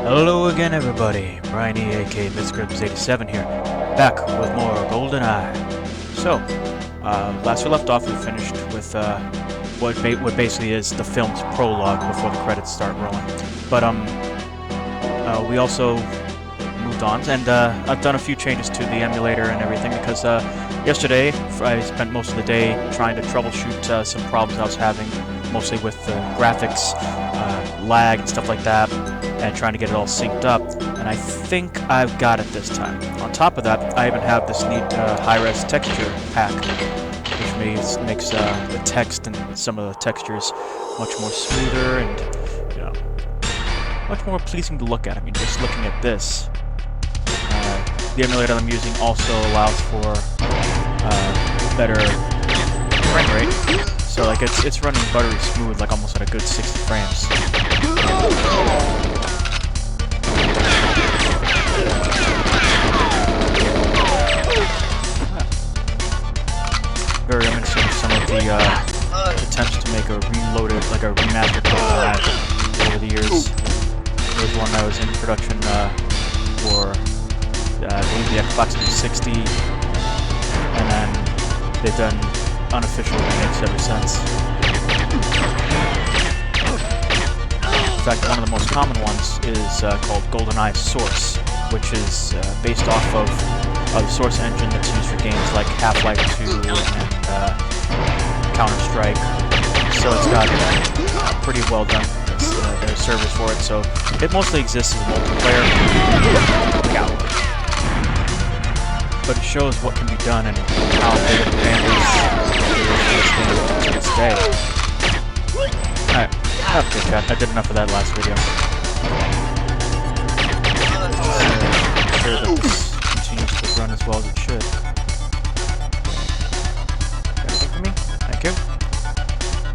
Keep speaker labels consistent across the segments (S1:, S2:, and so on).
S1: Hello again, everybody. Brian E, aka MidScripts87 here, back with more GoldenEye. So, last we left off, we finished with what basically is the film's prologue before the credits start rolling. But we also moved on, and I've done a few changes to the emulator and everything because yesterday I spent most of the day trying to troubleshoot some problems I was having, mostly with graphics, lag and stuff like that, and trying to get it all synced up, and I think I've got it this time. On top of that, I even have this neat high-res texture pack, which makes the text and some of the textures much more smoother and, you know, much more pleasing to look at. I mean, just looking at this, the emulator I'm using also allows for better frame rate. So like it's running buttery smooth, like almost at a good 60 frames. Very reminiscent of some of the attempts to make a reloaded, like a remastered GoldenEye over the years. There was one that was in production for I believe the Xbox 360, and then they've done unofficial remakes ever since. In fact, one of the most common ones is called GoldenEye Source, which is based off of the Source engine that's used for games like Half-Life 2 and Counter-Strike. So it's got pretty well done. There are servers for it, so it mostly exists as multiplayer. But it shows what can be done and how big of a fan base to this day. Alright, okay, chat. I did enough of that last video. Make sure that this continues to run as well as it should. Got anything for me? Thank you.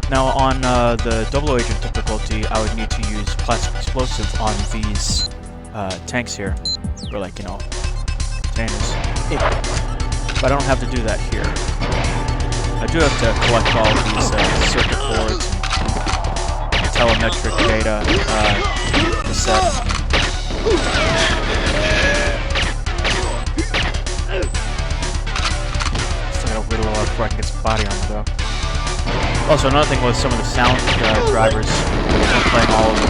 S1: Now, on the double agent difficulty, I would need to use plastic explosive on these tanks here, or like, you know, containers. But I don't have to do that here. I do have to collect all of these circuit boards and telemetric data to set. Still gotta whittle up before I can get some body armor though. Also, another thing was some of the sound drivers were playing all of the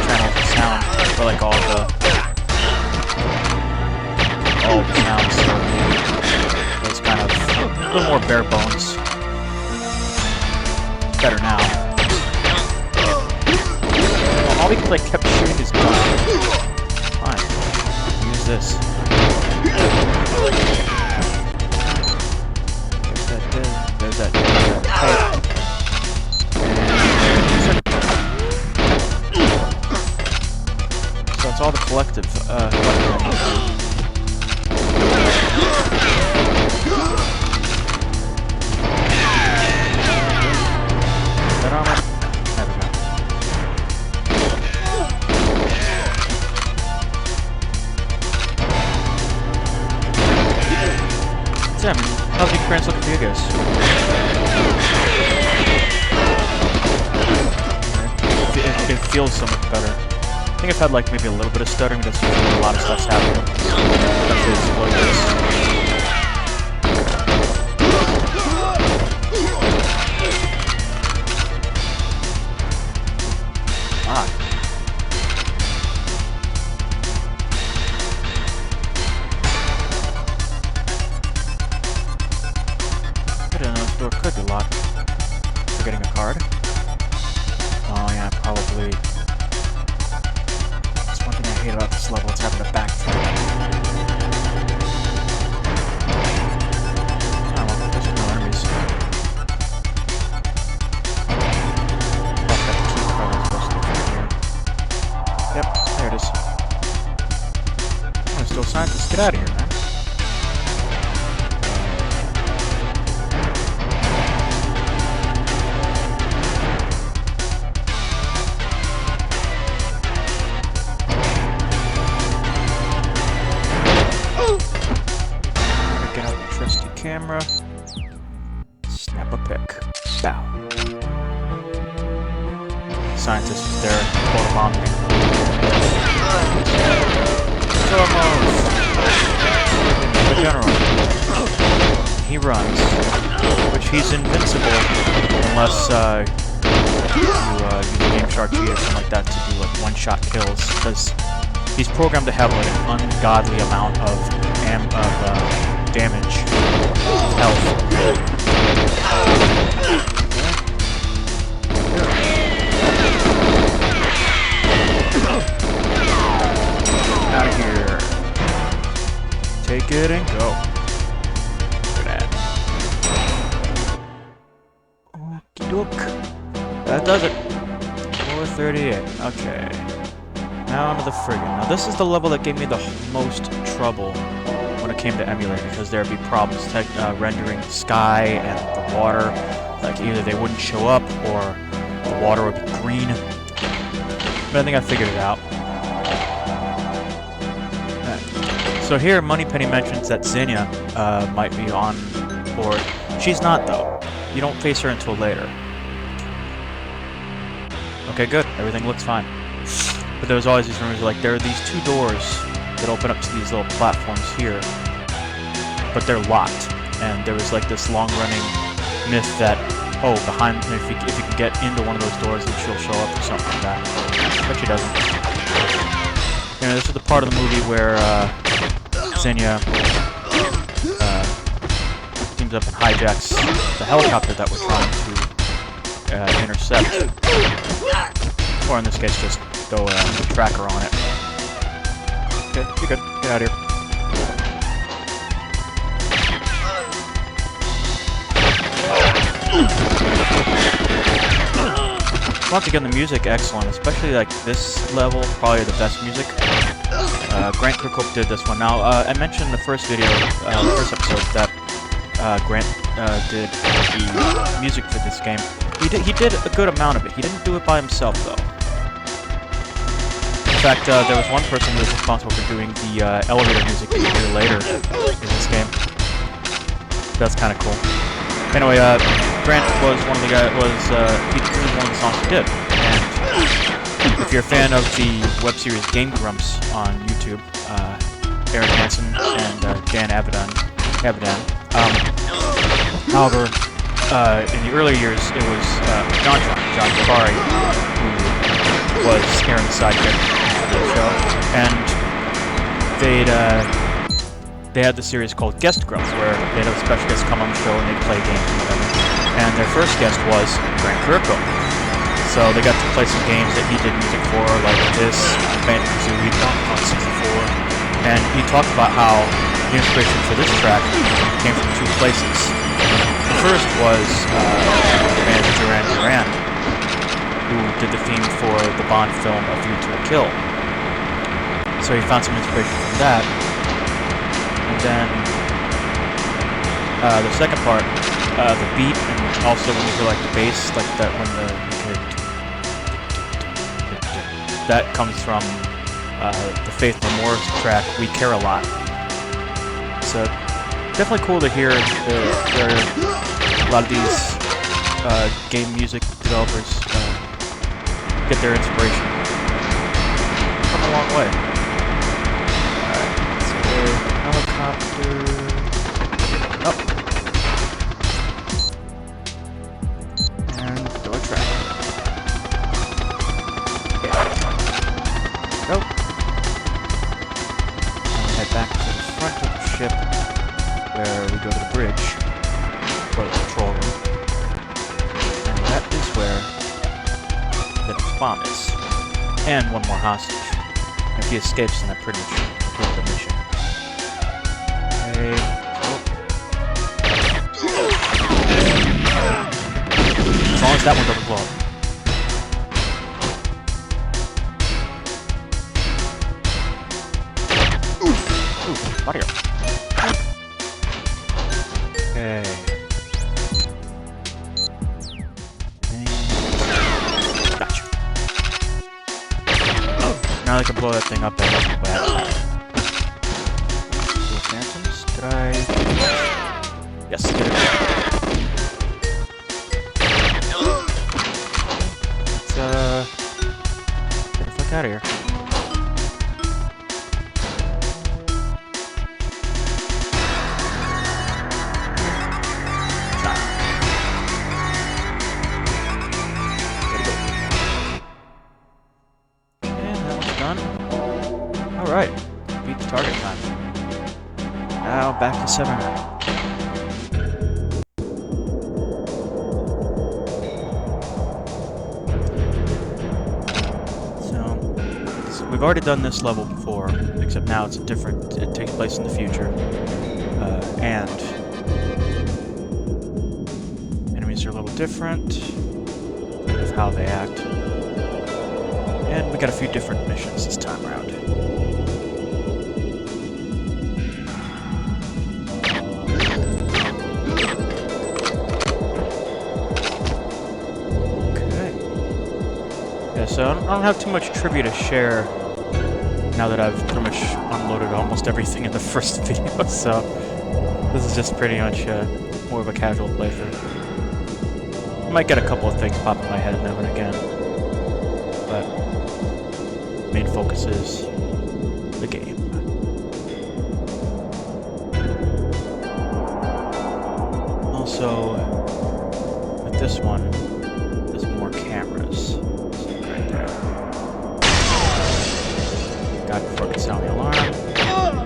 S1: channels of sound, or like all the sounds, so it was kind of a little more bare bones. Better now. Well, all we can like kept shooting his gun. Fine. Use this. There's that dead. There's that tape. So it's all the collective. Yeah, I mean, how's the experience looking for you guys? It feels so much better. I think I've had like maybe a little bit of stuttering, but that's usually a lot of stuff's happening. Especially explosions. I didn't know this door could be locked. Forgetting a card? Oh yeah, probably. That's one thing I hate about this level, it's having to backtrack. Oh well, there's no enemies. I've got the key card I'm supposed to get here. Yep, there it is. Oh, there's still scientists. Get out of here, man. Camera. Snap a pic. Bow. Scientist is there, photobombing. First foremost, the general. He runs, which he's invincible unless you use Game Shark G or something like that to do like one-shot kills, because he's programmed to have like an ungodly amount of damage, health. Out of here. Take it and go. Look at that. Okie doke. That does it. 438. Okay. Now onto the frigate. Now this is the level that gave me the most trouble when it came to emulating, because there would be problems rendering the sky and the water. Like either they wouldn't show up or the water would be green. But I think I figured it out. So here, Moneypenny mentions that Zinnia might be on board. She's not, though. You don't face her until later. Okay, good. Everything looks fine. But there's always these rumors, like, there are these two doors that open up to these little platforms here, but they're locked. And there was, like, this long-running myth that, oh, behind, if you can get into one of those doors, then she'll show up or something like that. But she doesn't. You know, this is the part of the movie where, Zinnia teams up and hijacks the helicopter that we're trying to intercept. Or in this case, just go tracker on it. Okay, you're good. Get out of here. Once again, the music excellent, especially like this level, probably the best music. Grant Kirkhope did this one. Now, I mentioned in the first video, the first episode, that Grant did the music for this game. He did a good amount of it. He didn't do it by himself, though. In fact, there was one person who was responsible for doing the elevator music that you hear later in this game. That's kind of cool. Anyway, Grant was one of the guys. He was one of the songs he did. And if you're a fan of the web series Game Grumps on YouTube, Aaron Hansen and Dan Avidan. However, in the earlier years, it was John Jabari who was Aaron's sidekick for the show, and they had the series called Guest Grumps, where they had a special guest come on the show and they'd play games and whatever. And their first guest was Grant Kirkhope. So they got to play some games that he did music for, like this, Banjo-Kazooie, Donkey Kong 64. And he talked about how the inspiration for this track came from two places. The first was the band Duran Duran, who did the theme for the Bond film A View to a Kill. So he found some inspiration from that. And then the second part, the beat, and also when you hear like the bass, like that when that comes from the Faith No More track, We Care a Lot. So definitely cool to hear there are a lot of these game music developers get their inspiration from a long way. Alright, so helicopter. Oh. And do a track. Nope. And we head back to the front of the ship, where we go to the bridge, go to the control room, and that is where the next bomb is. And one more hostage. If he escapes, then I pretty much complete the mission. Okay. As long as that one doesn't blow up. Mario. Okay. Gotcha. Now I can blow that thing up and that's bad. Phantoms? Did I? Yes, I did it. Let's get the fuck out of here. son. Alright. Beat the target time. Now back to 7. So we've already done this level before, except now it's different. It takes place in the future. And enemies are a little different of how they act. And we got a few different missions this time around. So I don't have too much trivia to share now that I've pretty much unloaded almost everything in the first video, so this is just pretty much more of a casual playthrough. I might get a couple of things pop in my head now and again, but main focus is the game. Also, with this one, there's more cameras. Before I can sound the alarm.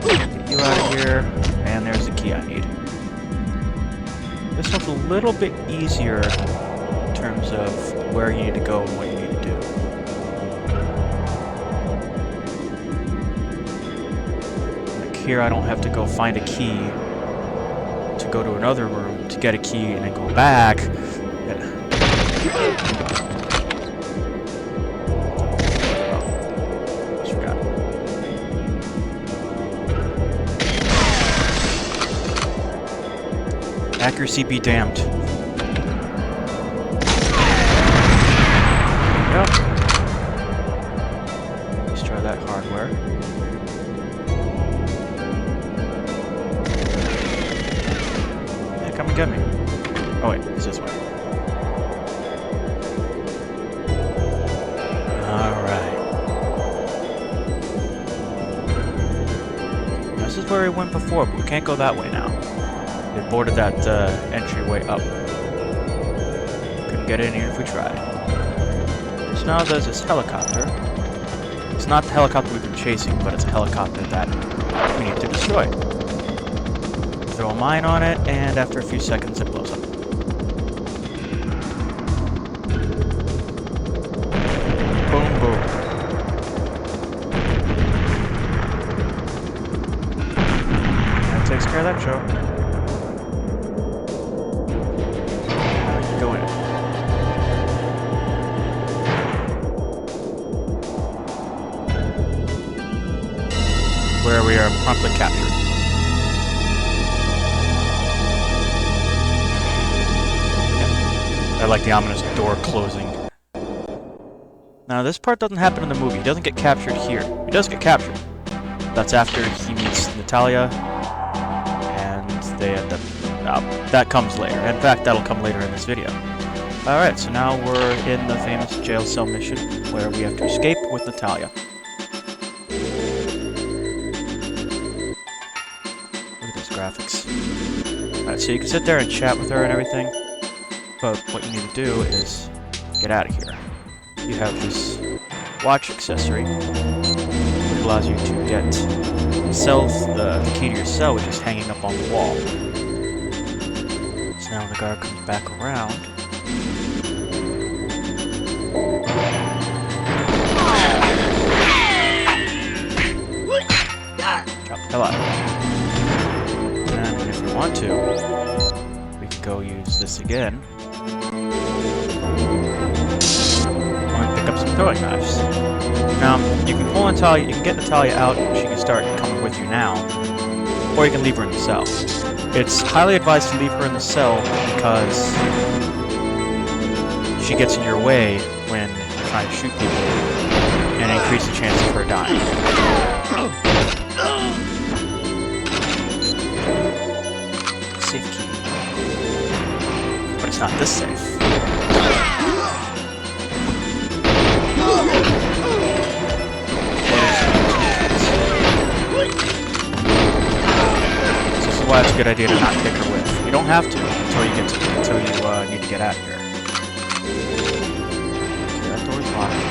S1: Get you out of here. And there's the key I need. This one's a little bit easier in terms of where you need to go and what you need to do. Like here, I don't have to go find a key to go to another room to get a key and then go back. Accuracy be damned. Yep. Let's try that hardware. Yeah, come and get me. Oh wait, it's this way. Alright. This is where we went before, but we can't go that way now. They boarded that entryway up. Couldn't get in here if we tried. So now there's this helicopter. It's not the helicopter we've been chasing, but it's a helicopter that we need to destroy. Throw a mine on it, and after a few seconds it blows up. Boom, boom. That takes care of that show. Go in. Where we are promptly captured. Yeah. I like the ominous door closing. Now this part doesn't happen in the movie. He doesn't get captured here. He does get captured. That's after he meets Natalia, and they end up... that comes later. In fact, that'll come later in this video. Alright, so now we're in the famous jail cell mission, where we have to escape with Natalia. Look at those graphics. Alright, so you can sit there and chat with her and everything, but what you need to do is get out of here. You have this watch accessory, which allows you to get the key to your cell, which is hanging up on the wall. So now when the guard comes back around, drop the hell out. And if we want to, we can go use this again. And pick up some throwing knives. Now, you can pull Natalia, you can get Natalia out and she can start coming with you now. Or you can leave her in the cell. It's highly advised to leave her in the cell because she gets in your way when you're trying to shoot people and increase the chance of her dying. Safe key. But it's not this safe. This is why it's a good idea to not take her with. You don't have to until you need to get out of here. Okay, that door's locked.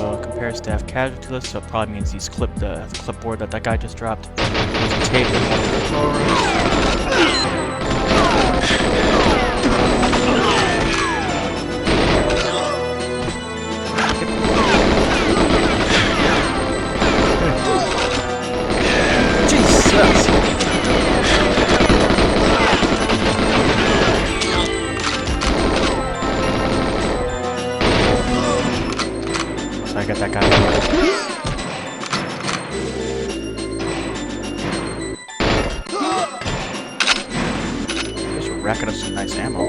S1: Compare staff casualty list, so it probably means he's clipped the clipboard that guy just dropped. There's a tape in one of the control rooms. Jesus! So I got that guy. Guess we're racking up some nice ammo.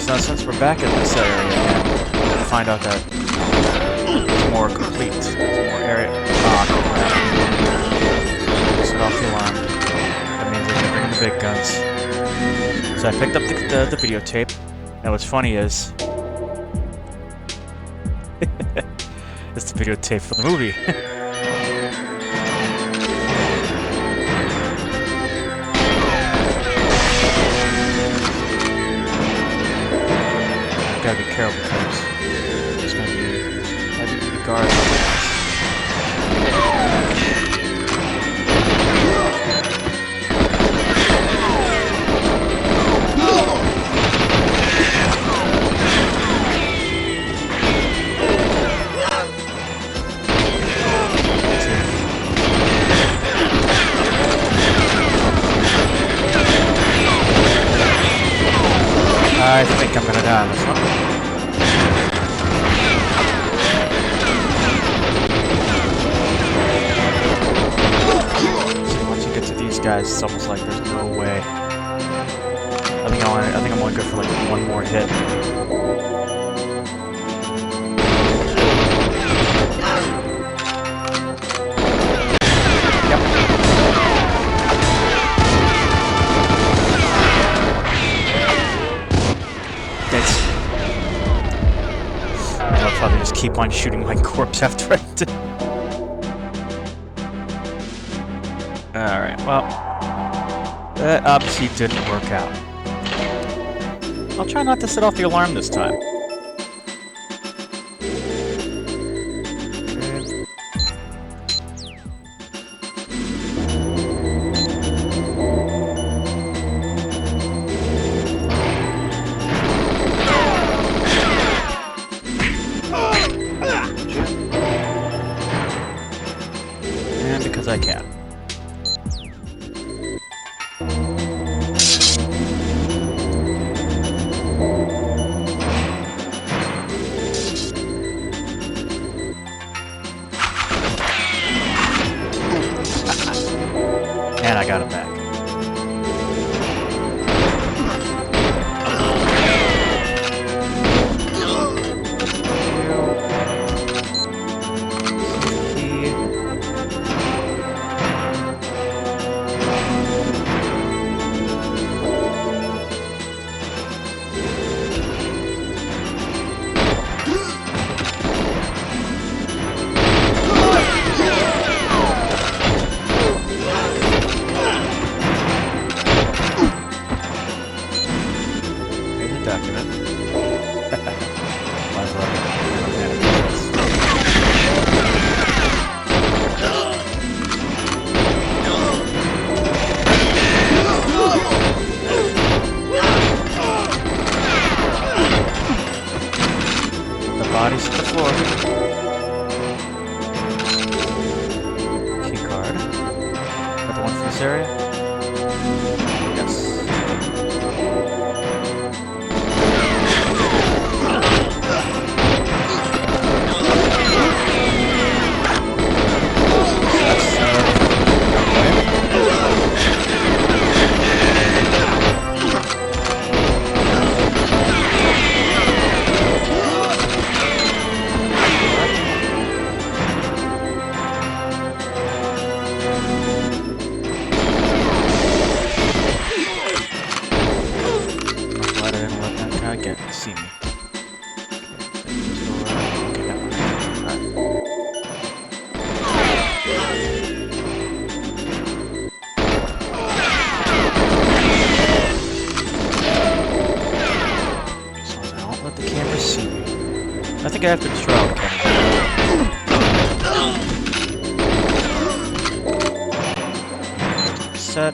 S1: So since we're back in this area again, we find out that it's more complete. There's more area. Set off the alarm. That means they're gonna bring in the big guns. So I picked up the videotape. And what's funny is it's the videotape for the movie. Gotta be careful because there's gonna be heavy guards on the house. I think I'm gonna die on this one. See, once you get to these guys, it's almost like there's no way. I think I'm only good for like one more hit. I'll probably just keep on shooting my corpse after I do. Alright, well, that obviously didn't work out. I'll try not to set off the alarm this time. Because I can. And I got it back. Document. Might as well have animations. Put the bodies to the floor. Key card. Got the one from this area? Yes. see me. I think I have to destroy all the cameras. Set.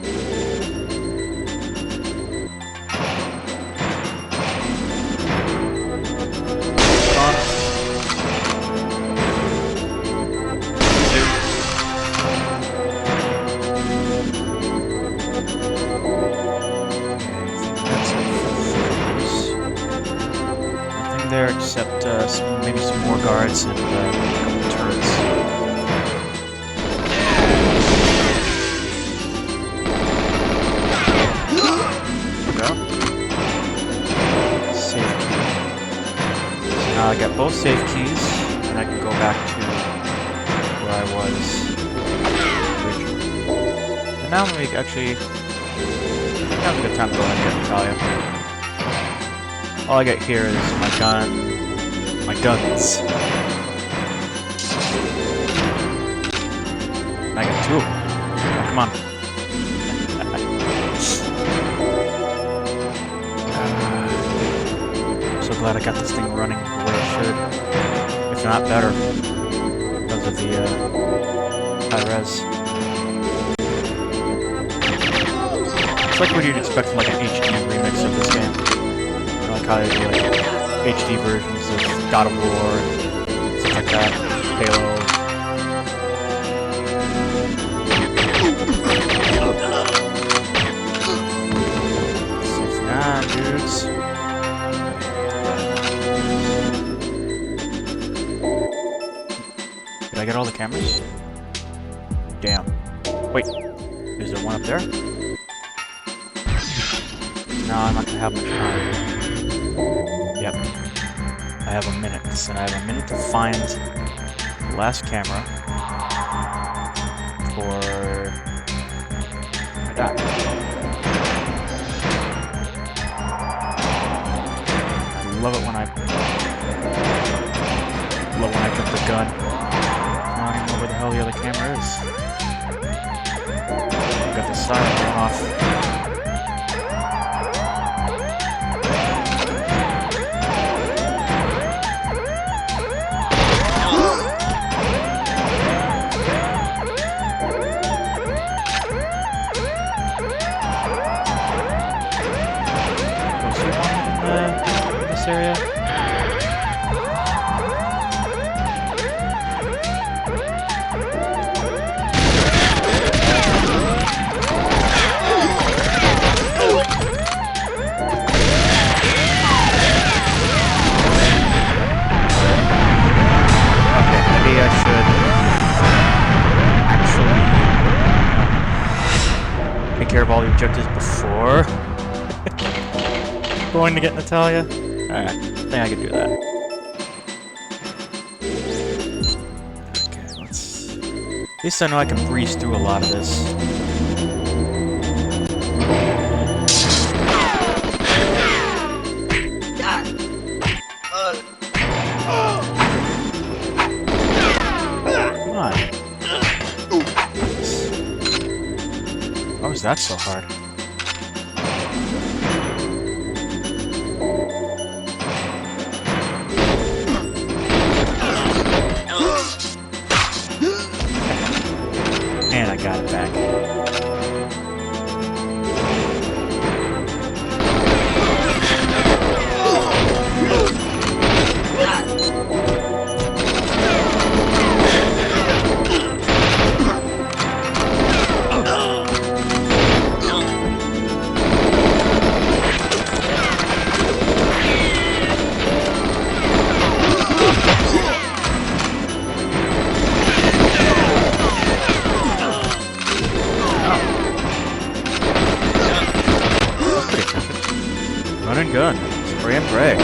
S1: On. Nothing there except maybe some more guards and a couple of turrets. There we go. Save key. So now I got both save keys, and I can go back to where I was originally. And now we actually... now's a good time to go ahead and get Natalia. All I got here is my gun. My guns. I got two of them. Oh, come on. So glad I got this thing running the way it should. If not better. Because of the high res. It's like what you'd expect from like an HD remix of this game. You know, like how they do like HD versions of God of War and stuff like that. Halo. Nah, dudes. Did I get all the cameras? Damn. Wait. Is there one up there? No, I'm not gonna have much time. Yep. I have a minute, and I have a minute to find the last camera for my dad. I love it when I jump the gun. Now I don't know where the hell the other camera is. I've got the siren going off. Area. Okay, maybe I should actually take care of all the objectives before going to get Natalia. Alright, I think I can do that. Okay, let's... At least I know I can breeze through a lot of this. Come on. Why was that so hard? And I got it back. Run and gun. Spray and pray.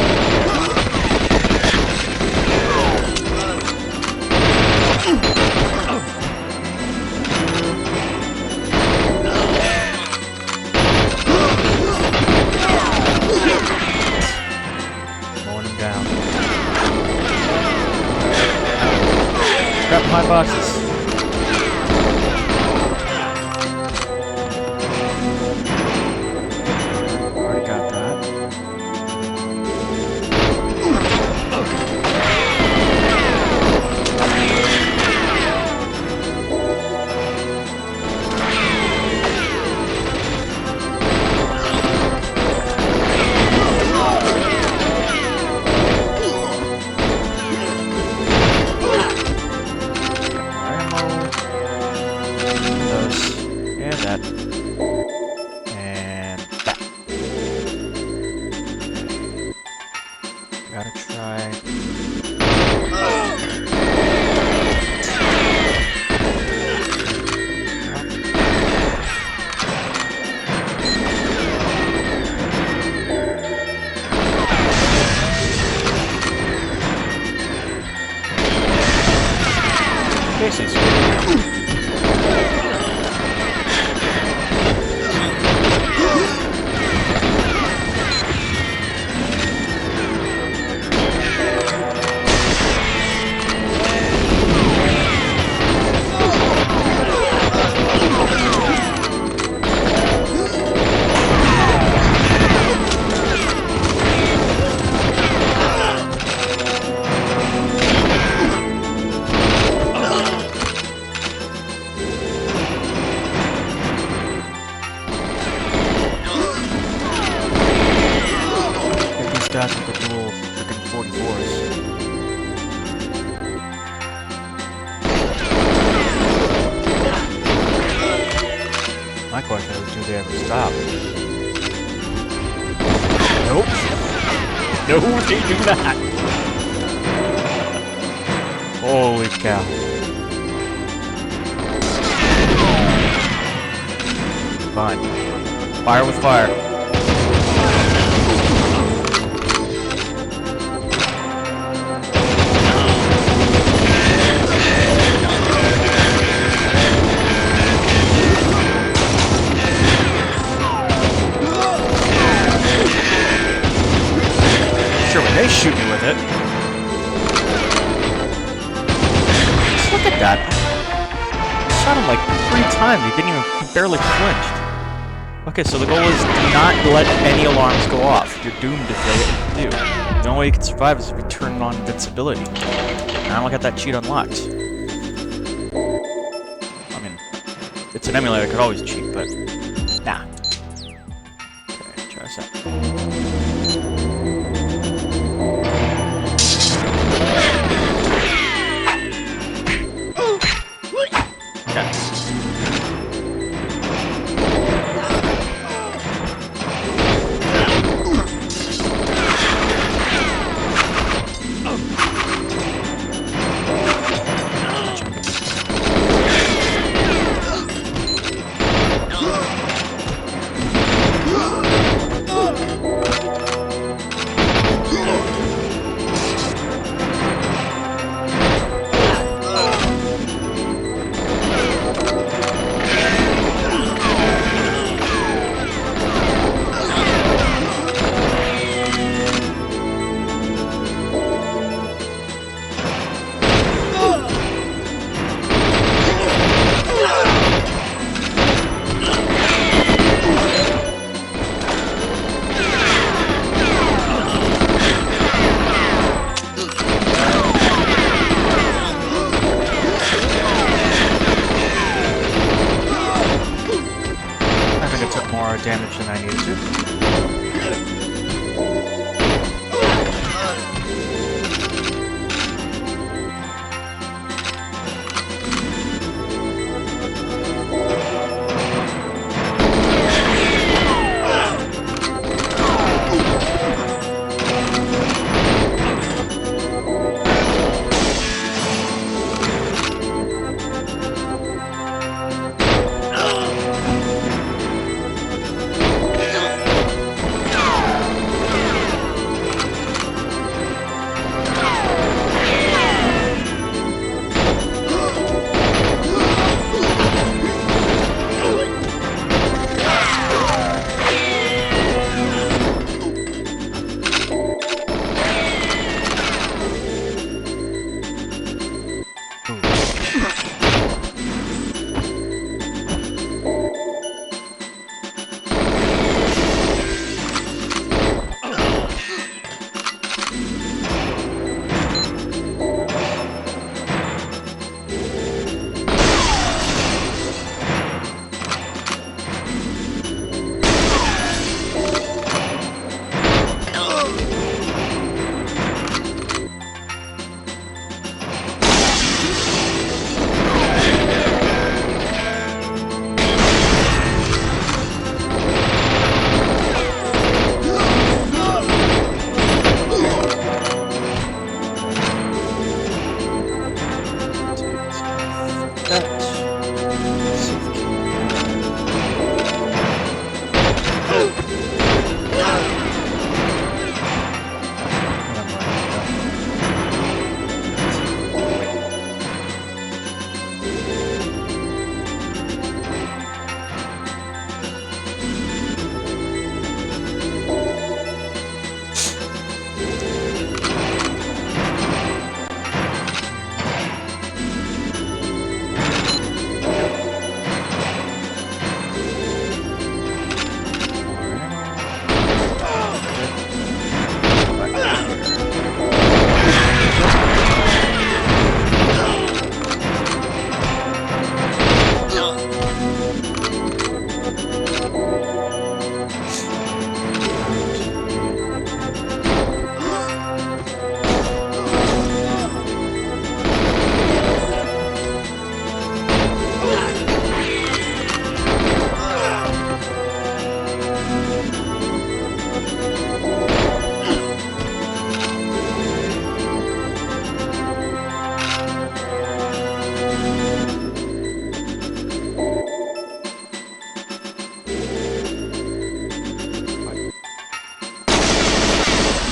S1: boxes. Already got that. Gotta try. This is guys with the dual freaking 44s. My question is, do they ever stop? Nope. No, they do not. Holy cow. Fine. Fire with fire. They shoot me with it. Just look at that. I shot him like 3 times. He barely flinched. Okay, so the goal is do not let any alarms go off. You're doomed to fail what you do. The only way you can survive is if you turn on invincibility. And I don't got that cheat unlocked. I mean, it's an emulator. I could always cheat, but nah. Okay, try this out.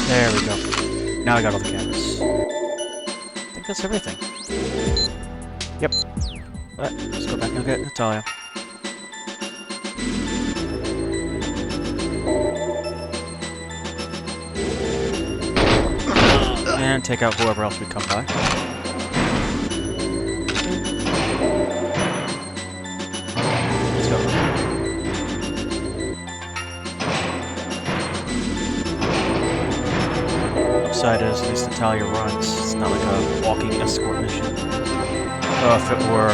S1: There we go. Now I got all the cameras. I think that's everything. Yep. Let's go back and get Natalia. And take out whoever else we come by. Let's go. Upside is at least Natalia runs. It's not like a walking escort mission. Oh, if it were.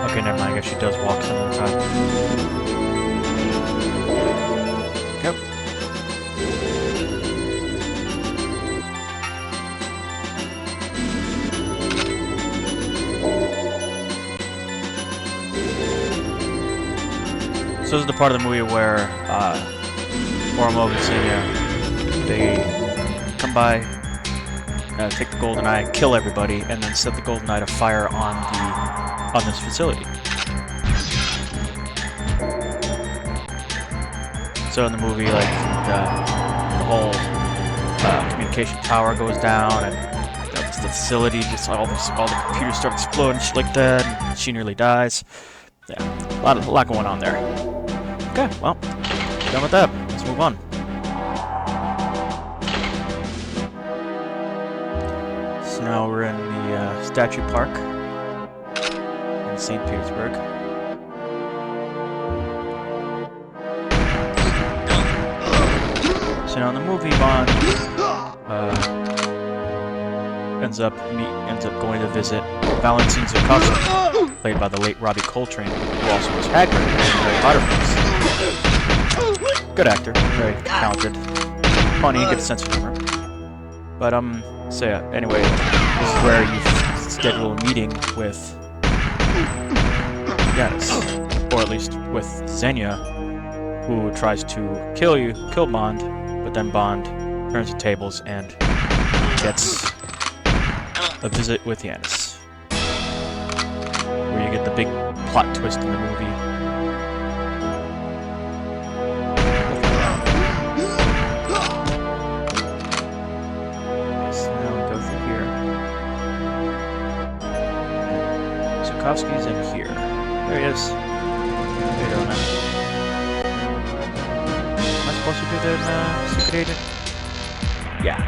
S1: Okay, never mind. I guess she does walk some of the time. Yep. So this is the part of the movie where Ormov and Xenia, they come by, take the GoldenEye, kill everybody, and then set the GoldenEye to fire on this facility. So in the movie, like the whole communication tower goes down, and the facility just all the computers start exploding, shit like that. And she nearly dies. Yeah, a lot going on there. Okay, well, done with that. Let's move on. So now we're in the statue park in St. Petersburg. So now in the movie, Bond ends up going to visit Valentin Zukovsky, played by the late Robbie Coltrane, who also was Hagrid in Harry Potter films. Good actor, very talented, funny, good sense of humor. But so yeah, anyway, this is where you schedule a meeting with Yanis, or at least with Xenia, who tries to kill Bond, but then Bond turns the tables and gets a visit with Yanis, where you get the big plot twist in the movie. Zukovsky's in here. There he is. There you go now. Am I supposed to do the secret agent? Yeah.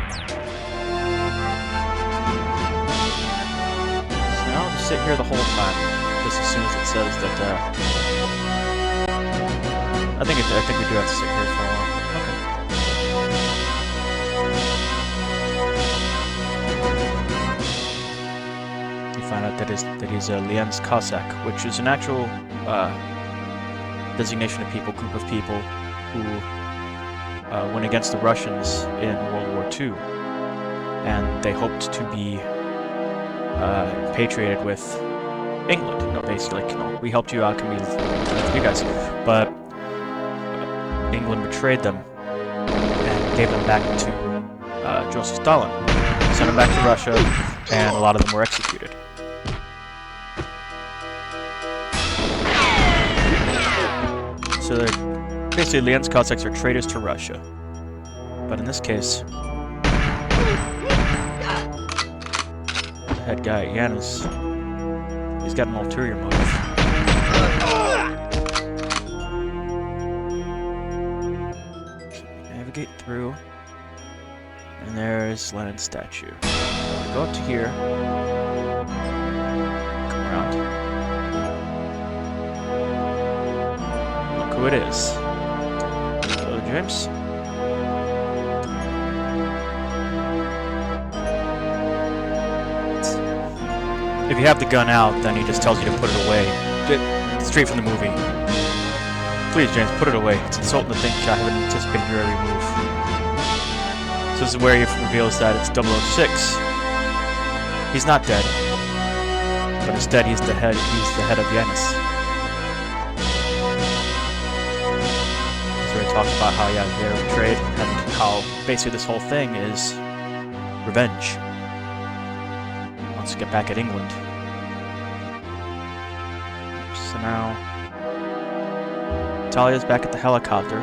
S1: So now I'll just sit here the whole time. Just as soon as it says that, I think we do have to sit here for a while. Find out that he's a Lien's Cossack, which is an actual designation of group of people who went against the Russians in World War II, and they hoped to be repatriated with England. No, basically, like, we helped you out, can we with you guys? But England betrayed them and gave them back to Joseph Stalin. Sent them back to Russia, and a lot of them were executed. So basically, Lien's Cossacks are traitors to Russia. But in this case, the head guy, Yanis, he's got an ulterior motive. Navigate through, and there's Lenin's statue. Go up to here, come around. Who it is. Hello, James. If you have the gun out, then he just tells you to put it away. Straight from the movie. Please, James, put it away. It's insulting to think I haven't anticipated your every move. So this is where he reveals that it's 006. He's not dead, but instead he's the head of Yanis. Talks about how they're betrayed and how basically this whole thing is revenge. Wants to get back at England. So now Talia's back at the helicopter,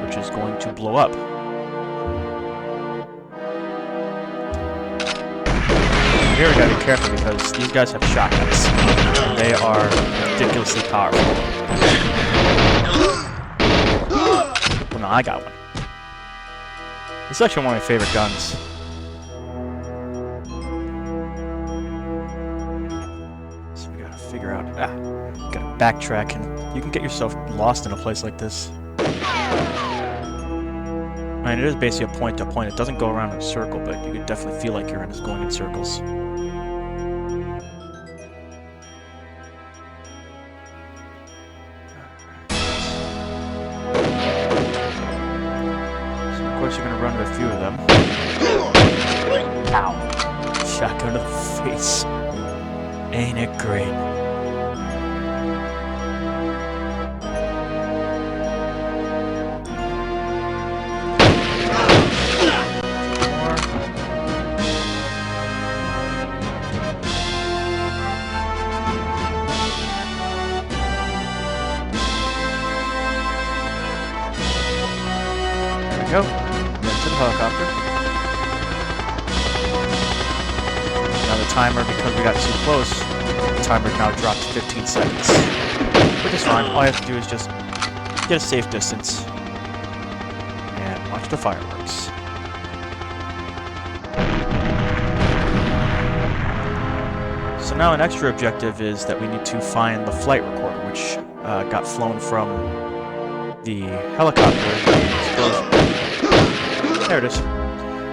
S1: which is going to blow up. Here we gotta be careful because these guys have shotguns. And they are ridiculously powerful. Well, no, I got one. This is actually one of my favorite guns. So we gotta figure out... gotta backtrack, and you can get yourself lost in a place like this. I mean, it is basically a point-to-point. It doesn't go around in a circle, but you could definitely feel like you're going in circles. You're gonna run into a few of them. Ow. Shotgun to the face. Ain't it great? There we go. Helicopter. Now the timer, because we got too close, the timer now dropped to 15 seconds. Which is fine. All I have to do is just get a safe distance and watch the fireworks. So now an extra objective is that we need to find the flight recorder, which got flown from the helicopter explosion. There it is.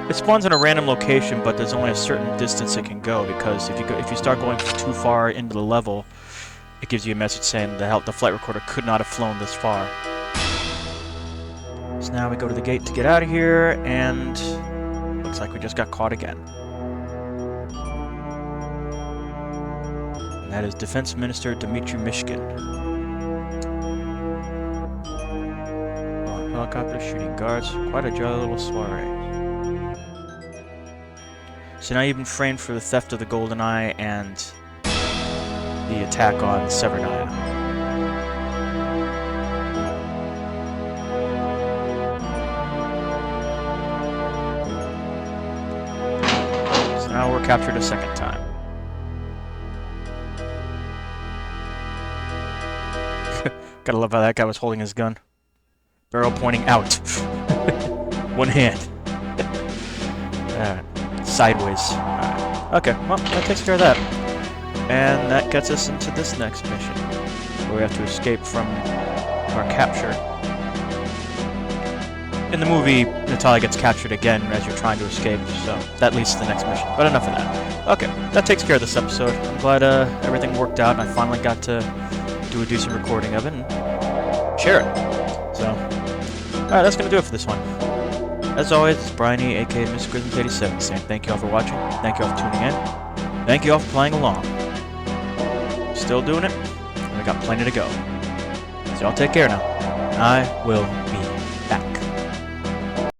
S1: It spawns in a random location, but there's only a certain distance it can go, because if you start going too far into the level, it gives you a message saying the flight recorder could not have flown this far. So now we go to the gate to get out of here, and looks like we just got caught again. And that is Defense Minister Dmitry Mishkin. Helicopter shooting guards. Quite a jolly little soiree. So now you've been framed for the theft of the GoldenEye and the attack on Severnaya. So now we're captured a second time. Gotta love how that guy was holding his gun. Barrel pointing out. One hand. Sideways. Okay, well, that takes care of that. And that gets us into this next mission, where we have to escape from our capture. In the movie, Natalia gets captured again as you're trying to escape, so that leads to the next mission. But enough of that. Okay, that takes care of this episode. I'm glad everything worked out, and I finally got to do a decent recording of it and share it. So, alright, that's going to do it for this one. As always, it's Brian E, aka MrGolden87, saying thank you all for watching, thank you all for tuning in, thank you all for playing along. Still doing it, and we got plenty to go. So y'all take care now. I will